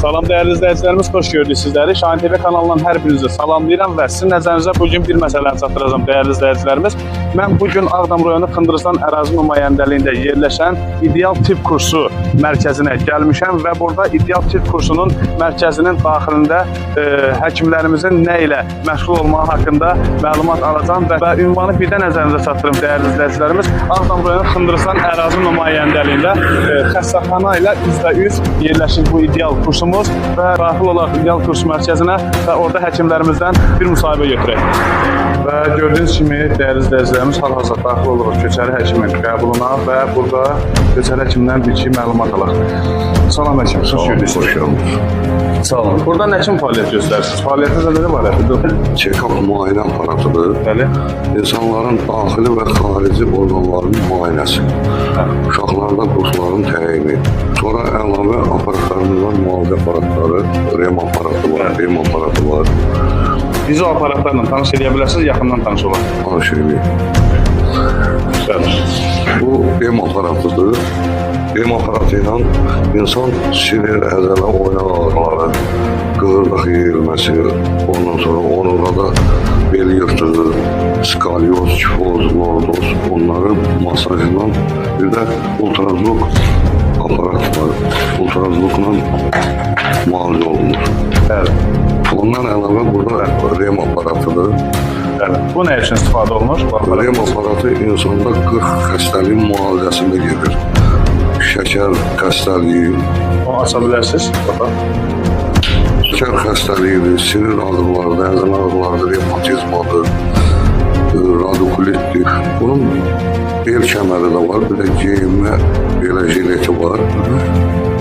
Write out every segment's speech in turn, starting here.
Salam dəyərli izləyicilərimiz, xoş gördük sizləri. Şahin TV kanalından hər birinizi salamlayıram və sizin nəzərinizə bugün bir məsələni çatdıracağım dəyərli izləyicilərimiz. Mən bugün Ağdam rayonu Xındırıstan ərazi nümayəndəliyində yerləşən İdeal Tibb kursu mərkəzinə gəlmişəm və burada İdeal Tibb kursunun mərkəzinin daxilində həkimlərimizin nə ilə məşğul olmağı haqqında məlumat alacağım və ünvanı bir də nəzərinizə çatdırım dəyərli izləyicilərimiz. Ağdam rayonu Xındırıstan ərazi nümayəndəliyində xəstəxana ilə üzbəüz yerləşir bu İdeal kursumuz və daxil olaraq İdeal kurs mərkəzinə və orada həkimlərimizdən bir müsahibə götürək. Və gördüyünüz kimi dəyərli izləyicilərimiz hal-hazırda daxil oluruq köçəri həkimin qəbuluna və burada köçəri həkimdən bir-iki məlumat alaq. Salam həkim, xoş gördük. Hoş geldiniz. Sağ olun. Burada nə kimi fəaliyyət göstərirsiniz? Fəaliyyətinizdə nə ibarətdir? Check-up müayinə aparatıdır. Bəli. İnsanların daxili və xarici orqanlarının müayinəsi. Uşaqlarda kursların təyini. Sonra əlavə aparatlarımız var, müalicə aparatları, REM aparatı var, BEM aparatı var. Bizi o aparatlarla tanış edə bilərsiniz, yaxından tanış olaq. Anlaşılıyor. Bu BEM aparatıdır. BEM aparatıyla insan sinir, əzələ, oynaq ağrıları, qığırdaq yeyilməsi, ondan sonra onurada bel yırtığı, skalyoz, kifoz, lordoz, onları masajla bir də ultrazvuk aparat var. Ultrazvukla müalicə olunur. Bəli. Ondan əlavə burada REM aparatıdır. Bəli. Bu nə üçün istifadə olunur? REM aparatı insanda 40 xəstəliyin müalicəsində gedir. Şəkər xəstəliyi, O aça bilərsiniz. şəkər xəstəliyidir, sinir ağrılarıdır, əzələ ağrılarıdır, revmatizmadır, radikulitdir. Bunun bel kəməri də var, bir də geyinmə belə jileti var.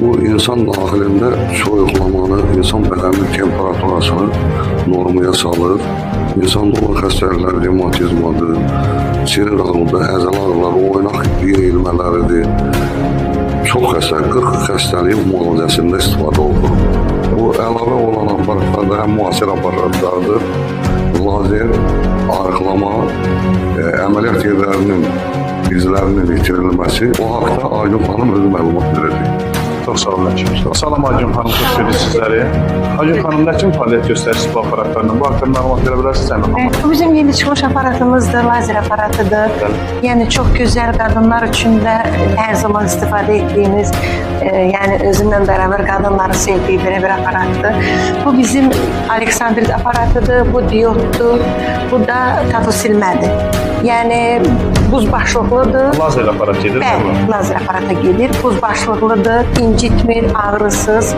Bu insan daxilində soyuqlamanı, insan bədəninin temperaturasını normaya salır. İnsanda olan xəstəliklər revmatizmadır, sinir ağrıdır, əzələ ağrıları, oynaq yeyilmələridir. Çox xəstəlik, 40 xəstəliyin müalicəsində istifadə olunur. Bu əlavə olan aparatlarda həm müasir aparatlardır, lazer, arıqlama, əməliyyat yerlərinin izlərinin itirilməsi. O haqda Aygün xanım özü məlumat verir. Çox sağ olun həkim. Salam Aygün xanım, xoş gördük sizləri. Aygün xanım, nə kimi fəaliyyət göstərirsiniz bu aparatlarla? Bu haqqında məlumat verə bilərsiniz Əmin xanım? Bu bizim yeni çıxmış aparatımızdır, lazer aparatıdır. Yəni çox gözəl qadınlar üçün də hər zaman istifadə etdiyimiz, yəni özündən bərabər qadınların sevdiyi belə bir aparatdır. Bu bizim Aleksandrit aparatıdır, bu dioddur, bu da tatosilmədir. Yəni buz başlıqlıdır. Lazer aparat gedir. Bəli, lazer aparata gedir, buz başlıqlıdır, incitmir, ağrısız.